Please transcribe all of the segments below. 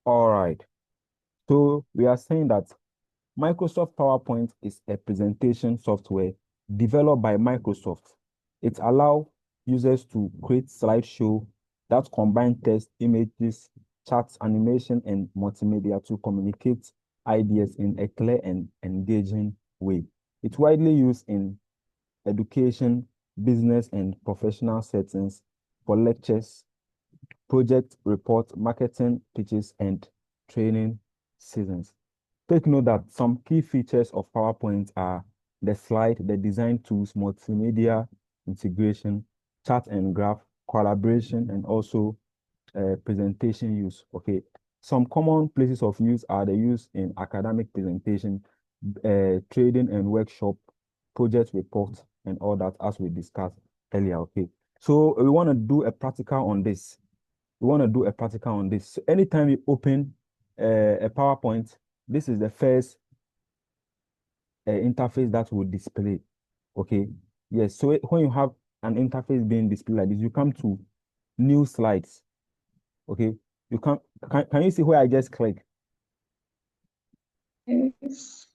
All right. So we are saying that Microsoft PowerPoint is a presentation software developed by Microsoft. It allows users to create slideshow that combine text, images, charts, animation, and multimedia to communicate ideas in a clear and engaging way. It's widely used in education, business, and professional settings for lectures, project report, marketing pitches, and training seasons. Take note that some key features of PowerPoint are the slide, the design tools, multimedia integration, chart and graph, collaboration, and also presentation use. Okay. Some common places of use are the use in academic presentation, trading and workshop, project report, and all that as we discussed earlier. Okay. So we want to do a practical on this. We want to do a practical on this. So anytime you open a PowerPoint, this is the first interface that will display. Okay. Yes. So when you have an interface being displayed like this, you come to new slides. Okay. You can you see where I just click? Yes.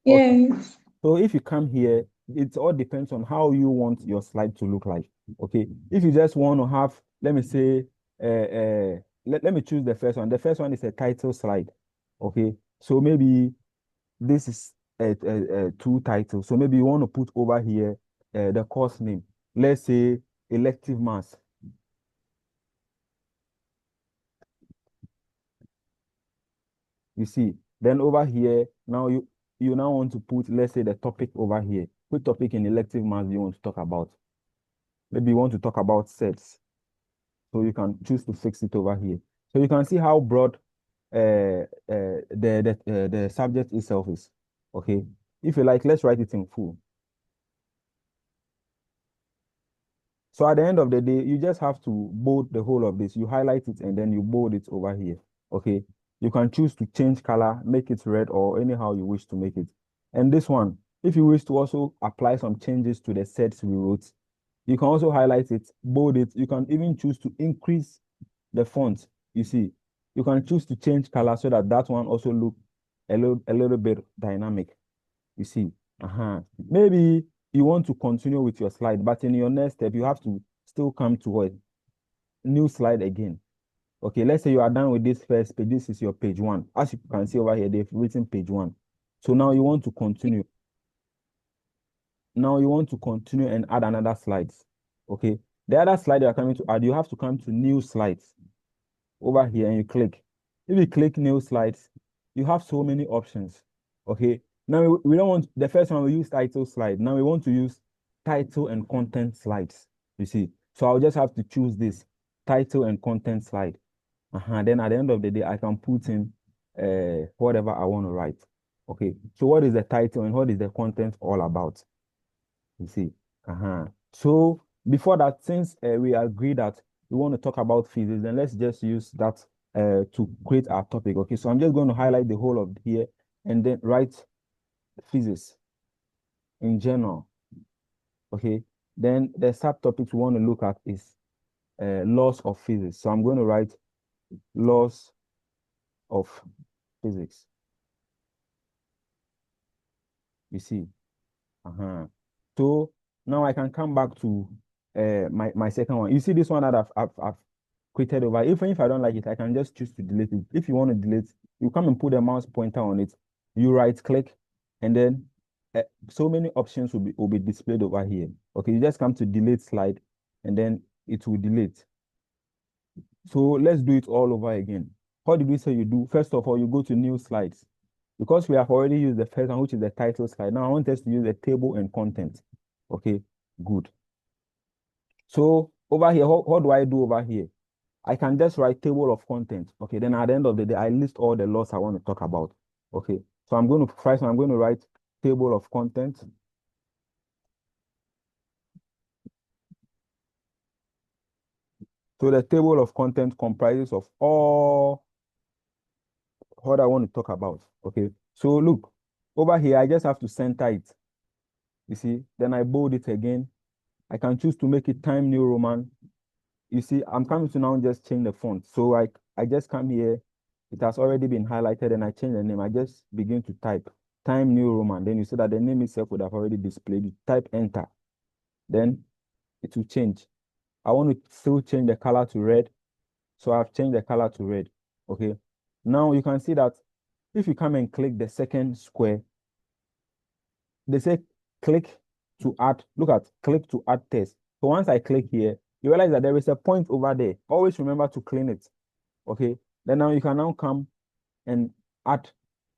Okay. Yes. So if you come here, it all depends on how you want your slide to look like. Okay. If you just want to have, let me say, let me choose the first one. The first one is a title slide. Okay. So maybe this is a two titles. So maybe you want to put over here the course name. Let's say elective maths. You see, then over here, now you now want to put, let's say, the topic over here. What topic in elective maths you want to talk about? Maybe you want to talk about sets. So you can choose to fix it over here. So you can see how broad the subject itself is. Okay. If you like, let's write it in full. So at the end of the day, you just have to bold the whole of this. You highlight it and then you bold it over here. Okay. You can choose to change color, make it red or anyhow you wish to make it. And this one, if you wish to also apply some changes to the sets we wrote, you can also highlight it, bold it. You can even choose to increase the font. You see, you can choose to change color so that that one also look a little bit dynamic. You see, maybe you want to continue with your slide, but in your next step, you have to still come to a new slide again. Okay, let's say you are done with this first page. This is your page one. As you can see over here, they've written page one. So now you want to continue. Now you want to continue and add another slides. Okay, the other slide you are coming to add, you have to come to new slides over here and you click. If you click new slides, you have so many options. Okay. Now we don't want the first one, we use title slide. Now we want to use title and content slides. You see. So I'll just have to choose this title and content slide. Then at the end of the day, I can put in whatever I want to write. Okay. So what is the title and what is the content all about? You see. So before that, since we agree that we want to talk about physics, then let's just use that to create our topic. Okay, so I'm just going to highlight the whole of here and then write physics in general. Okay, then the subtopics we want to look at is laws of physics. So I'm going to write laws of physics. You see. So now I can come back to my second one. You see this one that I've created over. Even if I don't like it, I can just choose to delete it. If you want to delete, you come and put a mouse pointer on it. You right click, and then so many options will be displayed over here. Okay, you just come to delete slide, and then it will delete. So let's do it all over again. How did we say you do? First of all, you go to new slides. Because we have already used the first one, which is the title slide. Now I want us to use the table and content. Okay, good. So over here, what do I do over here? I can just write table of content. Okay, then at the end of the day, I list all the laws I want to talk about. Okay, so I'm going to first, I'm going to write table of content. So the table of content comprises of all what I want to talk about. Okay, so look, over here, I just have to center it. You see, then I bold it again. I can choose to make it Time New Roman. You see, I'm coming to now just change the font. So I just come here, It has already been highlighted and I change the name. I just begin to type Time New Roman. Then you see that the name itself would have already displayed. You type enter. Then it will change. I want to still change the color to red. So I've changed the color to red. Okay. Now you can see that if you come and click the second square, they say click to add. Look at click to add text. So once I click here, you realize that there is a point over there. Always remember to clean it. Okay. Then now you can now come and add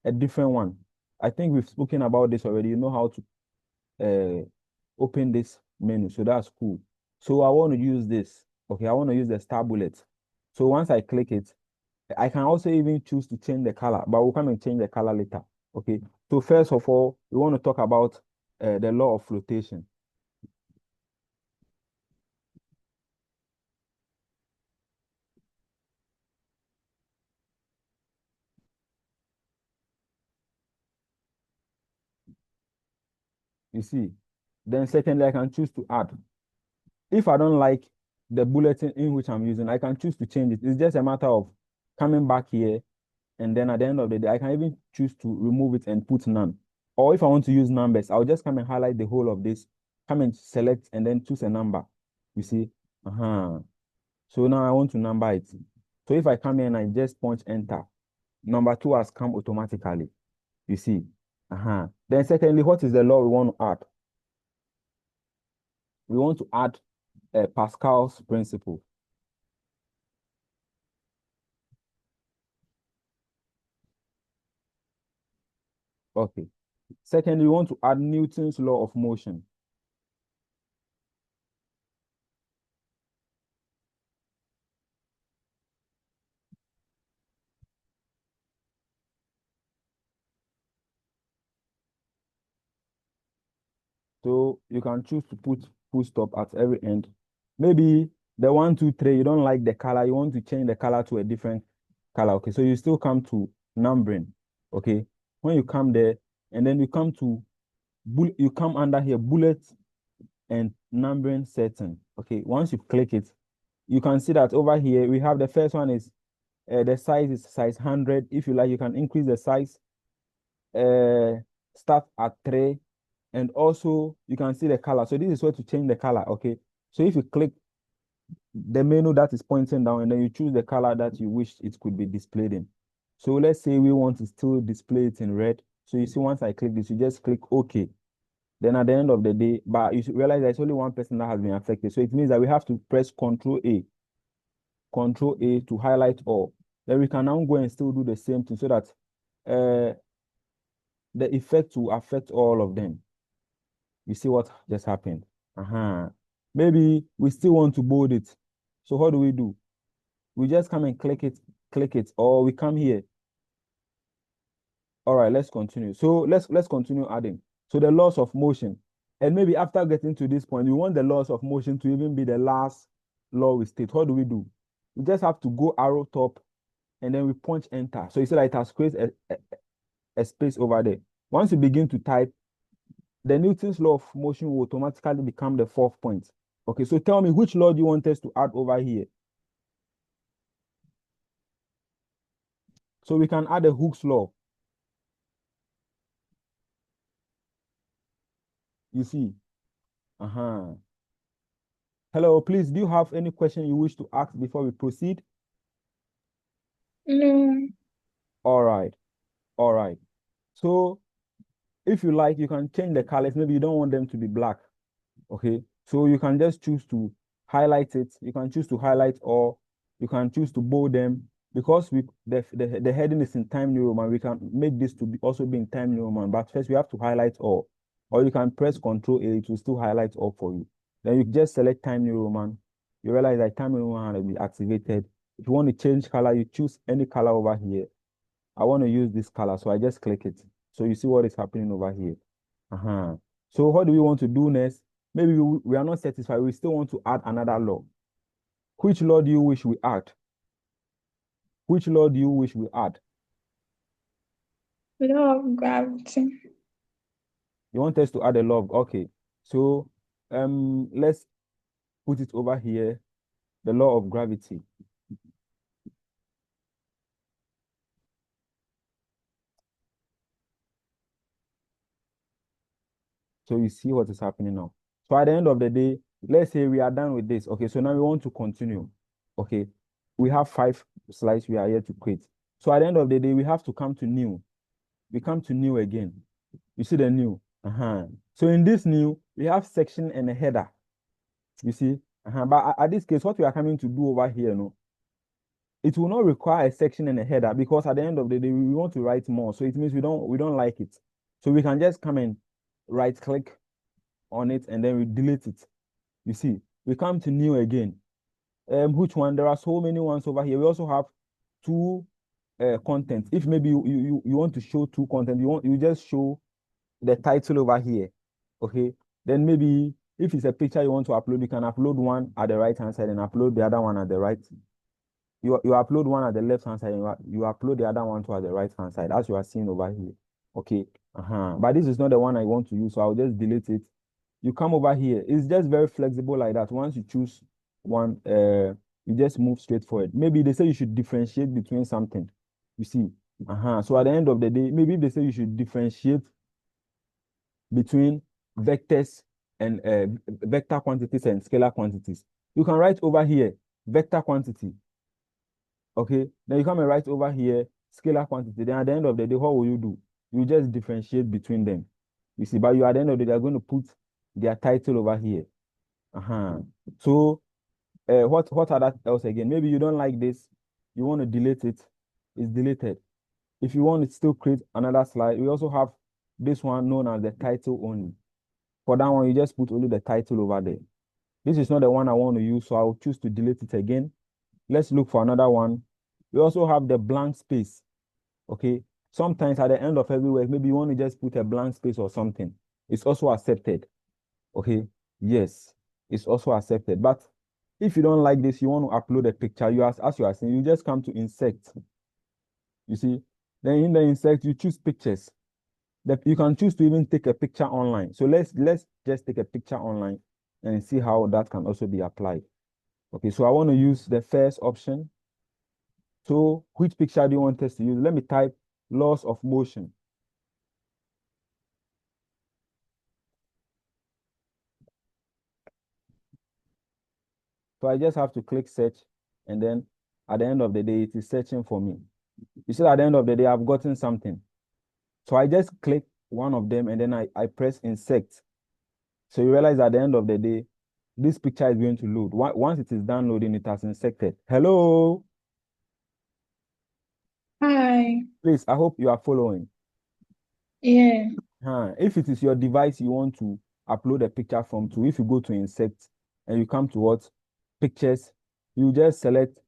a different one. I think we've spoken about this already. You know how to open this menu. So that's cool. So I want to use this. Okay, I want to use the star bullet. So once I click it, I can also even choose to change the color, but we'll come and change the color later. Okay. So first of all, we want to talk about the law of flotation. You see. Then secondly, I can choose to add. If I don't like the bulletin in which I'm using, I can choose to change it. It's just a matter of coming back here, and then at the end of the day, I can even choose to remove it and put none. Or if I want to use numbers, I'll just come and highlight the whole of this, come and select and then choose a number. You see? So now I want to number it. So if I come here and I just punch enter, number 2 has come automatically. You see? Then secondly, what is the law we want to add? We want to add Pascal's principle. Okay. Secondly, we want to add Newton's law of motion. So you can choose to put full stop at every end. Maybe the 1, 2, 3, you don't like the color, you want to change the color to a different color. Okay, so you still come to numbering. Okay, when you come there, and then you come to you come under here, bullet and numbering setting. Okay, once you click it, you can see that over here we have the first one is the size is size 100. If you like, you can increase the size. Start at 3, and also you can see the color. So this is where to change the color. Okay, so if you click the menu that is pointing down and then you choose the color that you wish it could be displayed in. So let's say we want to still display it in red. So you see, once I click this, you just click OK. Then at the end of the day, but you should realize there's only one person that has been affected. So it means that we have to press Control A to highlight all. Then we can now go and still do the same thing so that the effect will affect all of them. You see what just happened? Maybe we still want to bold it. So what do? We just come and click it, or we come here. All right, let's continue. So let's continue adding. So the laws of motion. And maybe after getting to this point, we want the laws of motion to even be the last law we state. What do? We just have to go arrow top and then we punch enter. So you see that it has created a space over there. Once you begin to type, the Newton's law of motion will automatically become the 4th point. Okay, so tell me, which law do you want us to add over here? So we can add a Hooke's law. You see? Hello, please, do you have any question you wish to ask before we proceed? No. All right. All right. So if you like, you can change the colors. Maybe you don't want them to be black. Okay. So you can just choose to highlight it. You can choose to highlight, or you can choose to bold them, because the heading is in Time New Roman. We can make this to be also be in Time New Roman, but first we have to highlight all. Or you can press Control A to still highlight all for you. Then you just select Time New Roman. You realize that Time New Roman will be activated. If you want to change color, you choose any color over here. I want to use this color, so I just click it. So you see what is happening over here. So what do we want to do next? Maybe we are not satisfied. We still want to add another law. Which law do you wish we add? Which law do you wish we add? Law of gravity. You want us to add a law? Okay. So let's put it over here. The law of gravity. So you see what is happening now. So at the end of the day, let's say we are done with this. Okay, so now we want to continue. Okay, we have 5 slides we are here to create. So at the end of the day, we have to come to new. We come to new again. You see the new. So in this new, we have section and a header. You see. But at this case, what we are coming to do over here, no, it will not require a section and a header because at the end of the day, we want to write more. So it means we don't like it. So we can just come and right click on it and then we delete it. You see, we come to new again. Which one? There are so many ones over here. We also have two content. If maybe you want to show two content, you just show the title over here. Okay. Then maybe if it's a picture you want to upload, you can upload one at the right hand side and upload the other one at the right. You upload one at the left hand side and you upload the other one to at the right hand side, as you are seeing over here. Okay. But this is not the one I want to use, so I'll just delete it. You come over here. It's just very flexible like that. Once you choose one, you just move straight forward. Maybe they say you should differentiate between something. You see. So at the end of the day, maybe if they say you should differentiate between vectors and vector quantities and scalar quantities, you can write over here vector quantity. Okay, then you come and write over here scalar quantity. Then at the end of the day, what will you do? You just differentiate between them. You see, but you at the end of the day, are going to put their title over here. So what are that else again? Maybe you don't like this, you want to delete it, it's deleted. If you want to still create another slide, we also have this one known as the title only. For that one, you just put only the title over there. This is not the one I want to use, so I'll choose to delete it again. Let's look for another one. We also have the blank space. Okay. Sometimes at the end of every word, maybe you want to just put a blank space or something. It's also accepted. Okay. Yes, it's also accepted. But if you don't like this, you want to upload a picture, as you are saying, you just come to insert. You see, then in the insert, you choose pictures. You can choose to even take a picture online. So let's just take a picture online and see how that can also be applied. Okay, so I want to use the first option. So which picture do you want us to use? Let me type laws of motion. So I just have to click search, and then at the end of the day, it is searching for me. You see, at the end of the day, I've gotten something. So I just click one of them and then I press insert. So you realize at the end of the day, this picture is going to load. Once it is downloading, it has inserted. Hello. Hi. Please, I hope you are following. Yeah. If it is your device you want to upload a picture from to, if you go to insert and you come to what? Pictures, you just select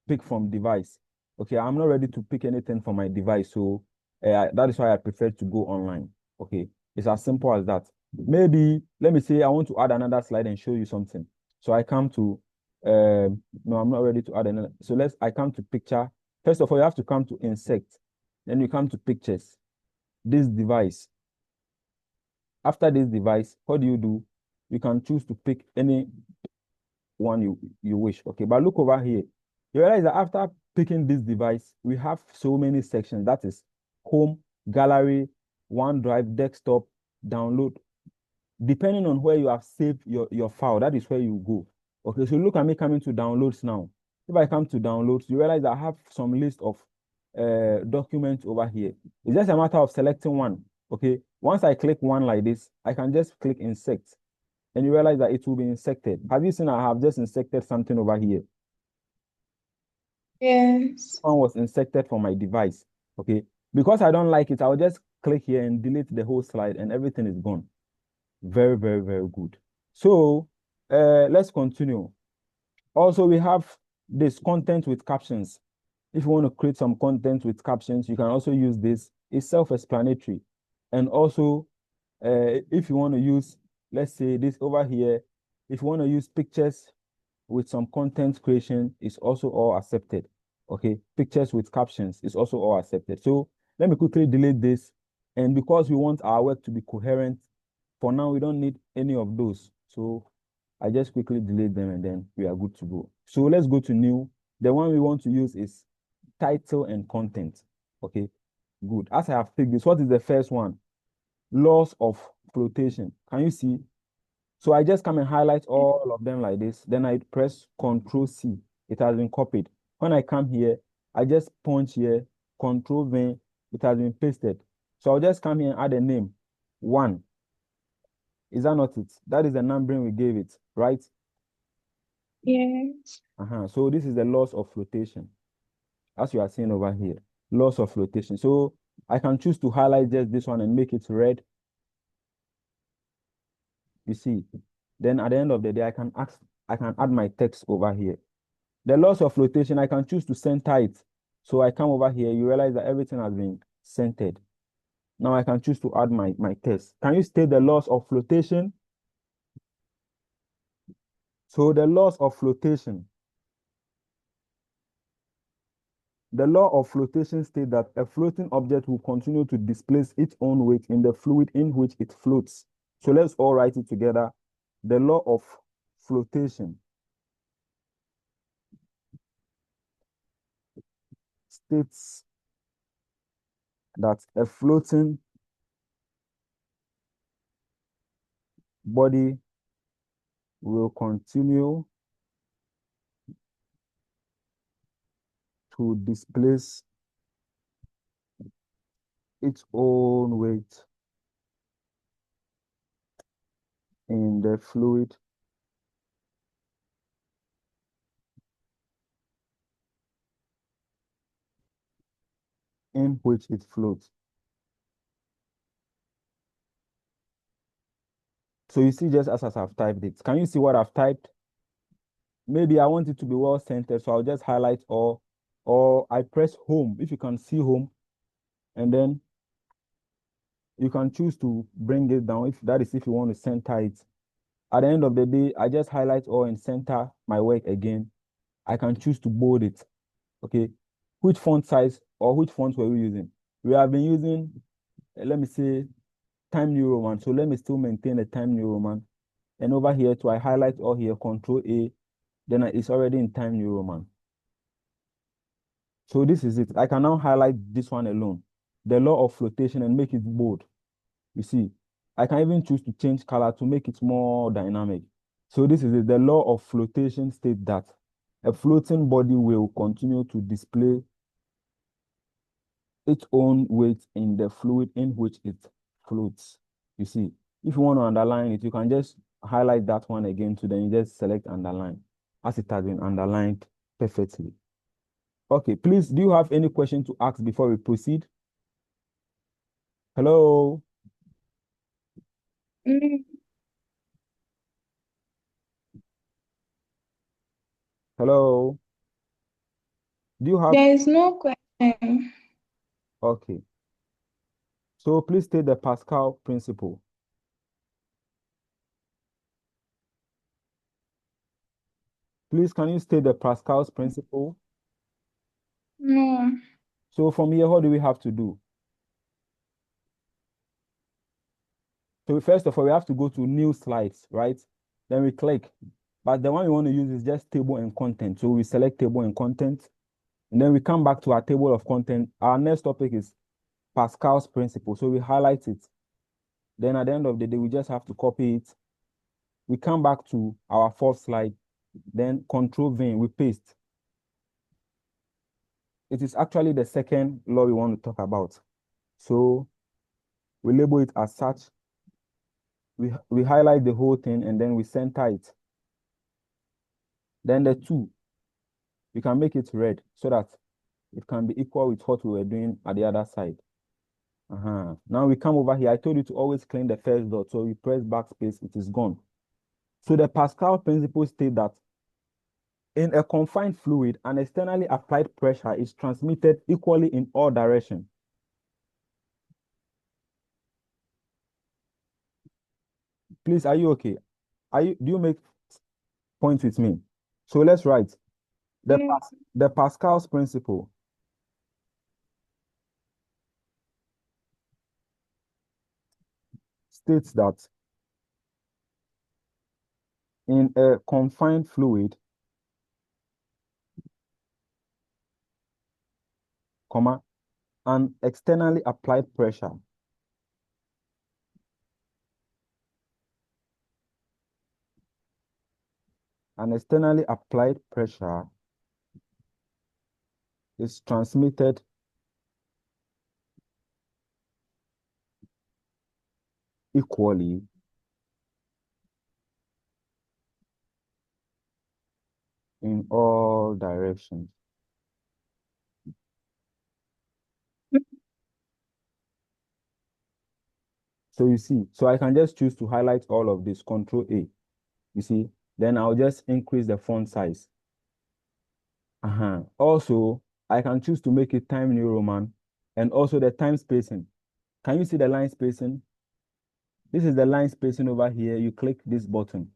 pick from device. Okay, I'm not ready to pick anything from my device, so that is why I prefer to go online. Okay, it's as simple as that. Maybe let me say I want to add another slide and show you something. So I come to no, I'm not ready to add another. So I come to picture. First of all, you have to come to insert, then you come to pictures. This device. After this device, what do? You can choose to pick any one you wish. Okay, but look over here. You realize that after picking this device, we have so many sections. That is home, gallery, OneDrive, desktop, download. Depending on where you have saved your file, that is where you go. Okay, so look at me coming to downloads now. If I come to downloads, you realize I have some list of documents over here. It's just a matter of selecting one. Okay, once I click one like this, I can just click insert and you realize that it will be inserted. Have you seen I have just inserted something over here? Yes. One was inserted from my device. Okay, because I don't like it, I'll just click here and delete the whole slide and everything is gone. Very, very, very good. So let's continue. Also, we have this content with captions. If you want to create some content with captions, you can also use this. It's self-explanatory. And also, if you want to use, let's say this over here, if you want to use pictures with some content creation, it's also all accepted. Okay, pictures with captions is also all accepted. So let me quickly delete this. And because we want our work to be coherent, for now, we don't need any of those. So I just quickly delete them and then we are good to go. So let's go to new. The one we want to use is title and content. Okay, good. As I have picked this, what is the first one? Laws of flotation. Can you see? So I just come and highlight all of them like this. Then I press Control C. It has been copied. When I come here, I just punch here, Control V. It has been pasted. So I'll just come here and add a name. 1. Is that not it? That is the numbering we gave it, right? Yes. So this is the loss of flotation, as you are seeing over here. Loss of flotation. So I can choose to highlight just this one and make it red. You see. Then at the end of the day, I can add my text over here. The loss of flotation, I can choose to center it. So I come over here, you realize that everything has been centered. Now I can choose to add my text. Can you state the loss of flotation? So the loss of flotation. The law of flotation states that a floating object will continue to displace its own weight in the fluid in which it floats. So let's all write it together. The law of flotation states that a floating body will continue to displace its own weight in the fluid in which it floats. So you see, just as I've typed it, can you see what I've typed? Maybe I want it to be well centered, so I'll just highlight all, or I press home, if you can see home, and then you can choose to bring it down, if that is if you want to center it. At the end of the day, I just highlight all and center my work again. I can choose to bold it. Okay. Which font size or which font were we using? We have been using, let me say, Time New Roman. So let me still maintain the Time New Roman. And over here too, I highlight all here, Control A, then it's already in Time New Roman. So this is it. I can now highlight this one alone, the law of flotation, and make it bold. You see, I can even choose to change color to make it more dynamic. So this is it. The law of flotation states that a floating body will continue to display its own weight in the fluid in which it floats. You see, if you want to underline it, you can just highlight that one again to then you just select underline as it has been underlined perfectly. Okay, please, do you have any question to ask before we proceed? Hello? Mm, Hello? Do you have? there is no question. Okay. So please state the Pascal principle. Please, can you state the Pascal's principle? No. So from here, what do we have to do? So first of all, we have to go to new slides, right? Then we click. But the one we want to use is just table and content. So we select table and content. And then we come back to our table of content. Our next topic is Pascal's principle. So we highlight it. Then at the end of the day, we just have to copy it. We come back to our fourth slide. Then Control V, we paste. It is actually the second law we want to talk about. So we label it as such. We highlight the whole thing and then we center it. Then the 2, we can make it red so that it can be equal with what we were doing at the other side. Now we come over here. I told you to always clean the first dot. So we press backspace, it is gone. So the Pascal principle states that in a confined fluid, an externally applied pressure is transmitted equally in all directions. Please, are you okay? Do you make points with me? So let's write Yeah. the Pascal's principle states that in a confined fluid, comma, an externally applied pressure An externally applied pressure is transmitted equally in all directions. So you see, so I can just choose to highlight all of this, Control A. You see, then I'll just increase the font size. Also, I can choose to make it Time New Roman and also the time spacing. Can you see the line spacing? This is the line spacing over here. You click this button.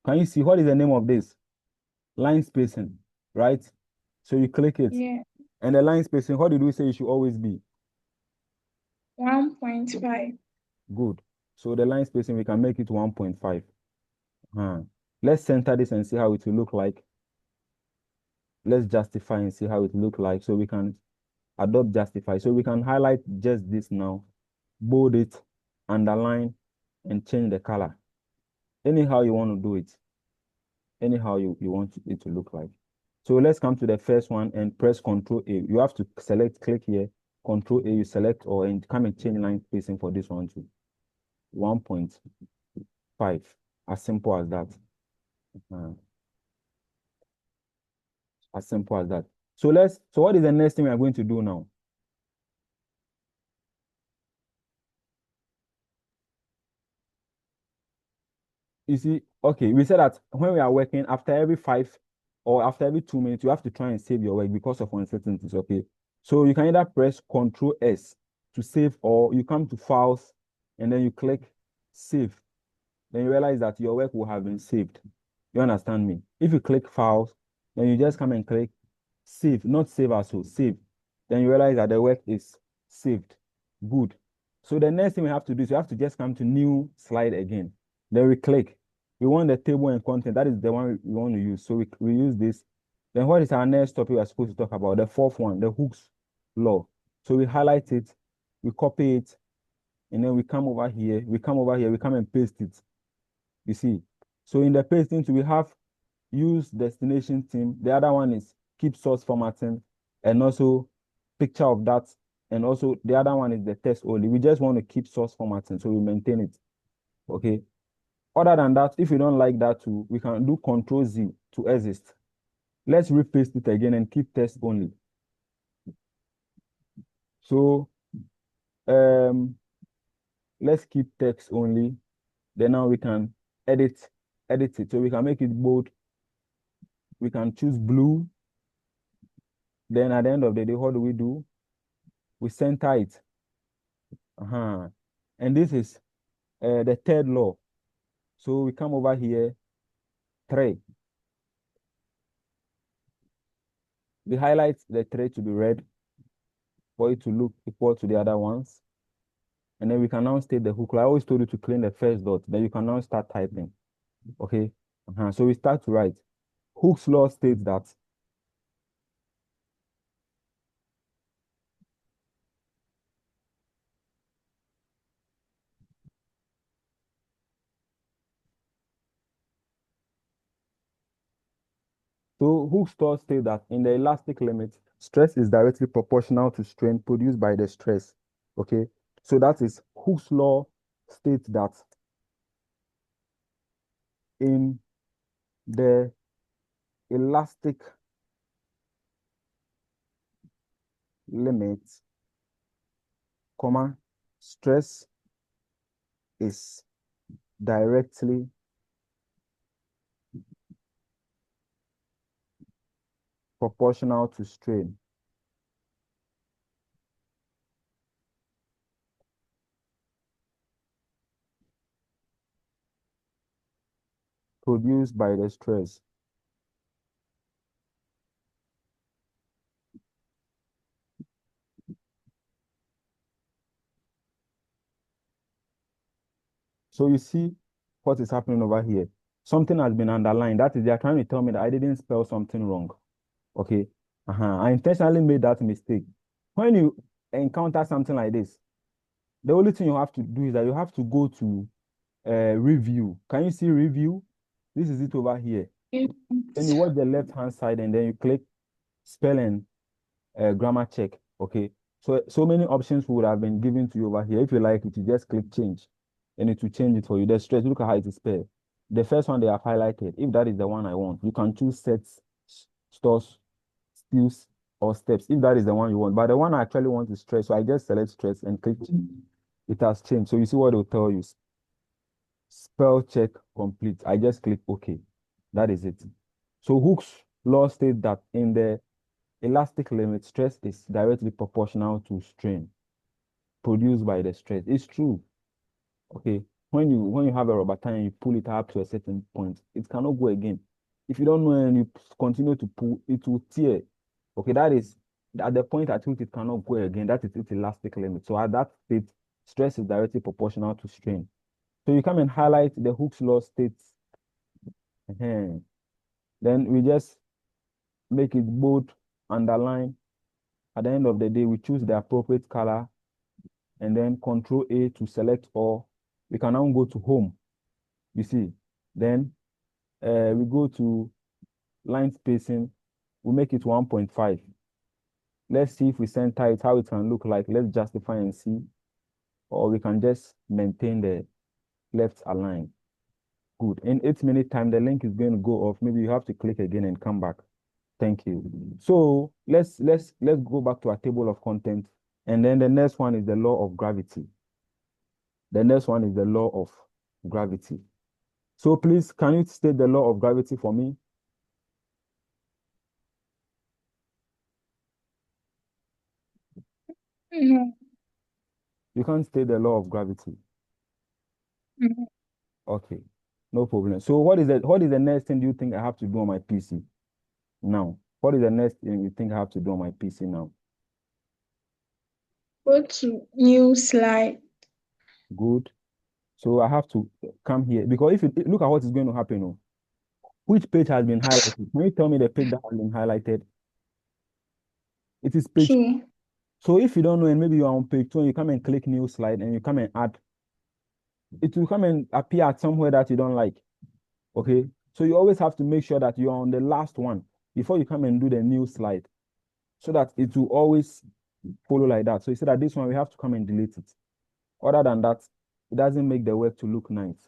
Can you see what is the name of this? Line spacing, right? So you click it. Yeah. And the line spacing, what did we say it should always be? 1.5. Good. So the line spacing, we can make it 1.5. Let's center this and see how it will look like. Let's justify and see how it look like. So we can adopt justify. So we can highlight just this now, bold it, underline, and change the color. Anyhow you want to do it. Anyhow you want it to look like. So let's come to the first one and press Control A. You have to select, click here, Control A, you select all and come and change line spacing for this one too. 1.5. As simple as that. As simple as that. So what is the next thing we are going to do now? You see, okay, we said that when we are working, after every 5 or after every 2 minutes, you have to try and save your work because of uncertainties, okay? So you can either press Control S to save, or you come to Files and then you click Save. Then you realize that your work will have been saved. You understand me? If you click Files, then you just come and click Save, not Save as well, Save. Then you realize that the work is saved. Good. So the next thing we have to do is we have to just come to New Slide again. Then we click. We want the table and content. That is the one we want to use. So we use this. Then what is our next topic we're supposed to talk about? The fourth one, the Hooke's law. So we highlight it, we copy it, and then we come over here, we come and paste it. You see? So in the pasting, we have use destination theme. The other one is keep source formatting, and also picture of that. And also the other one is the text only. We just want to keep source formatting, so we maintain it. Okay. Other than that, if you don't like that too, we can do Control Z to exist. Let's repaste it again and keep text only. So let's keep text only. Then now we can edit it. So we can make it bold. We can choose blue. Then at the end of the day, what do? We center it. And this is the third law. So we come over here, 3. We highlight the 3 to be red for it to look equal to the other ones. And then we can now state the hook. I always told you to clean the first dot. Then you can now start typing. Okay. So we start to write. Hooke's law states that Hooke's law states that in the elastic limit, stress is directly proportional to strain produced by the stress. Okay. So that is Hooke's law states that in the elastic limit, stress is directly proportional to strain produced by the stress. So you see what is happening over here. Something has been underlined. That is, they are trying to tell me that I didn't spell something wrong. Okay. I intentionally made that mistake. When you encounter something like this, the only thing you have to do is that you have to go to review. Can you see review? This is it over here. Yes. Then you watch the left hand side and then you click spelling grammar check. Okay. So many options would have been given to you over here. If you like it, you just click change and it will change it for you. The stress, look at how it is spelled. The first one they have highlighted, if that is the one I want, you can choose sets, stores, skills, or steps if that is the one you want. But the one I actually want is stress. So I just select stress and click change. It has changed. So you see what it will tell you. Spell check complete. I just click OK. That is it. So Hooke's law states that in the elastic limit, stress is directly proportional to strain produced by the stress. It's true. Okay. When you have a rubber tire and you pull it up to a certain point, it cannot go again. If you don't know and you continue to pull, it will tear. Okay, that is at the point at which it cannot go again. That is its elastic limit. So at that state, stress is directly proportional to strain. So you come and highlight the Hooke's law states. Then we just make it bold, underline. At the end of the day, we choose the appropriate color and then Control A to select all. We can now go to home. You see, then we go to line spacing. We make it 1.5. Let's see if we center it, how it can look like. Let's justify and see. Or we can just maintain the left align. Good. In 8 minute time, the link is going to go off. Maybe you have to click again and come back. Thank you. So let's go back to our table of content. And then the next one is the law of gravity. The next one is the law of gravity. So please, can you state the law of gravity for me? No. You can't state the law of gravity. No. Okay, no problem. So what is the next thing you think I have to do on my PC now? What is the next thing you think I have to do on my PC now? Go to new slide. Good. So I have to come here because if you look at what is going to happen, oh, which page has been highlighted? Can you tell me the page that has been highlighted? It is page. 2. So if you don't know and maybe you are on page 2 and you come and click new slide and you come and add, it will come and appear at somewhere that you don't like. Okay. So you always have to make sure that you are on the last one before you come and do the new slide so that it will always follow like that. So you see that this one, we have to come and delete it. Other than that, it doesn't make the work to look nice.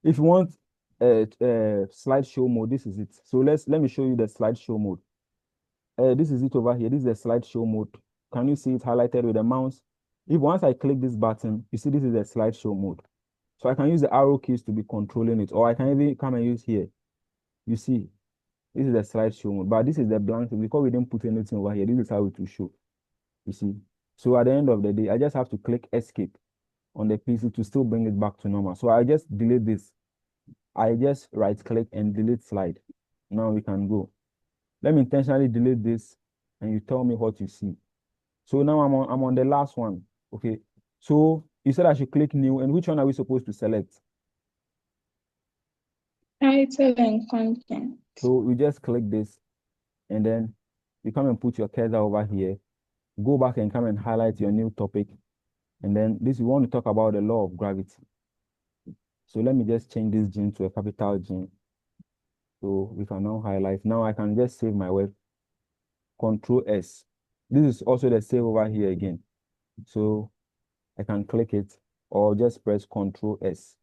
If you want a slideshow mode, this is it. So let me show you the slideshow mode. This is it over here. This is the slideshow mode. Can you see it highlighted with the mouse? If once I click this button, you see this is the slideshow mode. So I can use the arrow keys to be controlling it, or I can even come and use here. You see, this is the slideshow mode, but this is the blank because we didn't put anything over here. This is how it will show. You see. So at the end of the day, I just have to click escape on the PC to still bring it back to normal. So I just delete this. I just right click and delete slide. Now we can go. Let me intentionally delete this and you tell me what you see. So now I'm on the last one. Okay. So you said I should click new, and which one are we supposed to select? Title and content. So we just click this and then you come and put your cursor over here. Go back and come and highlight your new topic. And then this, we want to talk about the law of gravity. So let me just change this gene to a capital G. So we can now highlight. Now I can just save my web. Control S. This is also the save over here again. So I can click it or just press Control S.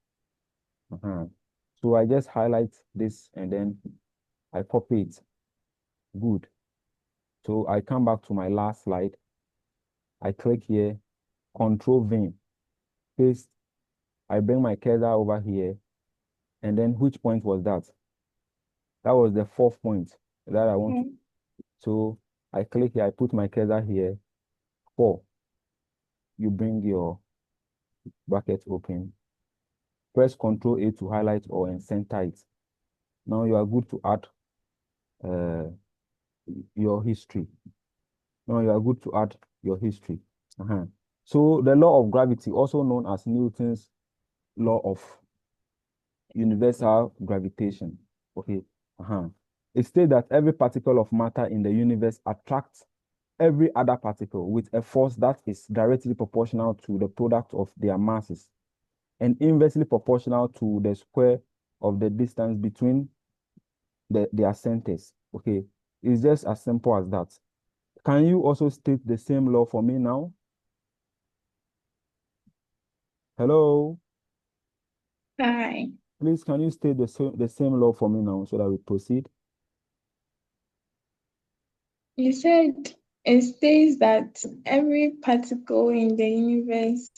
So I just highlight this and then I copy it. Good. So I come back to my last slide. I click here, Control V, paste. I bring my cursor over here. And then which point was that? That was the 4th point that I want to. So I click here, I put my cursor here, 4. You bring your bracket open. Press Control A to highlight or and center it. Now you are good to add your history. Now you are good to add your history. So the law of gravity, also known as Newton's law of universal gravitation. Okay. It states that every particle of matter in the universe attracts every other particle with a force that is directly proportional to the product of their masses. and inversely proportional to the square of the distance between their centers. Okay, it's just as simple as that. Can you also state the same law for me now? Hello, Hi. please can you state the same law for me now so that we proceed? You said it states that every particle in the universe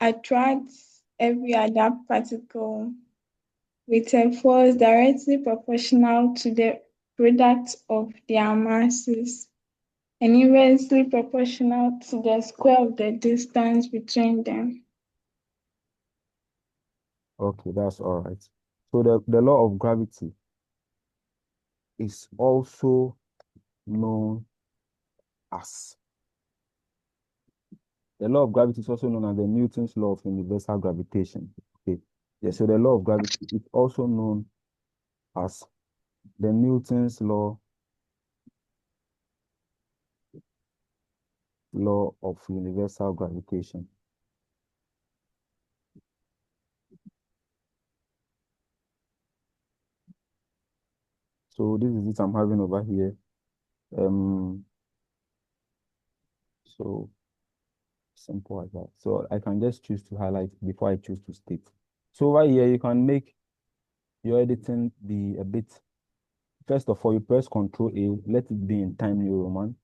attracts every other particle with a force directly proportional to the product of their masses and inversely proportional to the square of the distance between them. Okay, that's all right. So the law of gravity is also known as the law of gravity is also known as the Newton's law of universal gravitation. Okay. Yeah, so the law of gravity is also known as the Newton's law of universal gravitation. So this is it I'm having over here. Um, so simple as that. So I can just choose to highlight before I choose to state. So over here, you can make your editing be a bit. First of all, you press Control A, let it be in Time New Roman.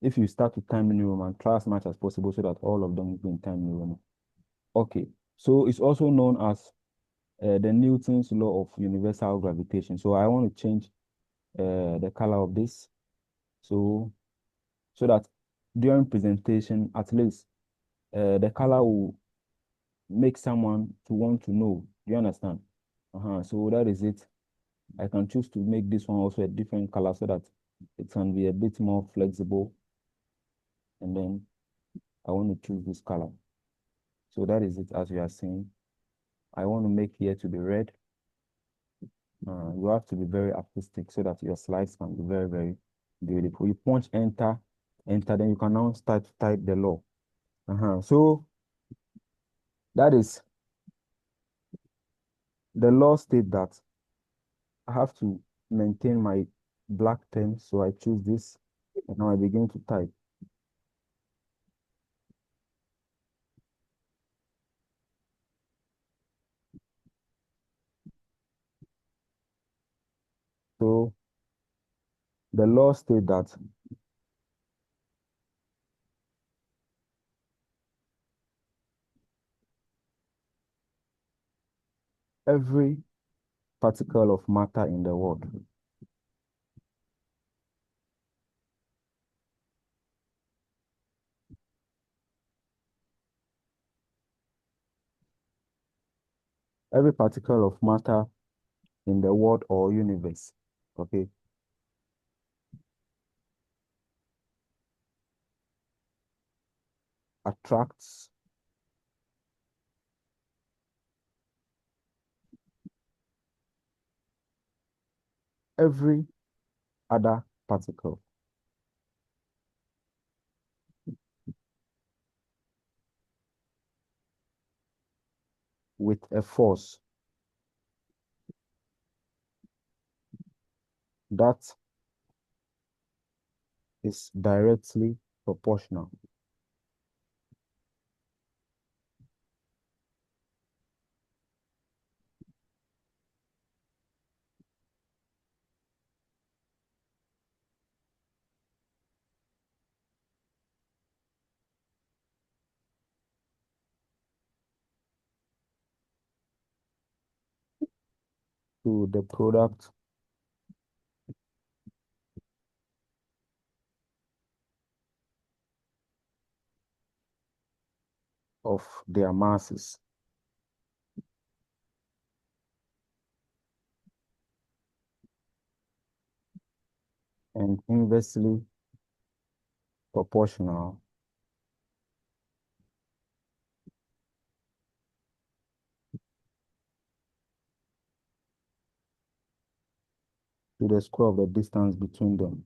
If you start with Time New Roman, try as much as possible so that all of them will be in Time New Roman. Okay, so it's also known as the Newton's law of universal gravitation. So I want to change the color of this. So that during presentation, at least the color will make someone to want to know. Do you understand? So that is it. I can choose to make this one also a different color so that it can be a bit more flexible. And then I want to choose this color. So that is it as you are seeing. I want to make here to be red. You have to be very artistic so that your slides can be very, very beautiful. You punch enter, enter, then you can now start to type the law. So that is the law state that I have to maintain my black pen. So I choose this and now I begin to type. So the law state that every particle of matter in the world, every particle of matter in the world or universe, okay, attracts every other particle with a force that is directly proportional to the product of their masses and inversely proportional to the square of the distance between them.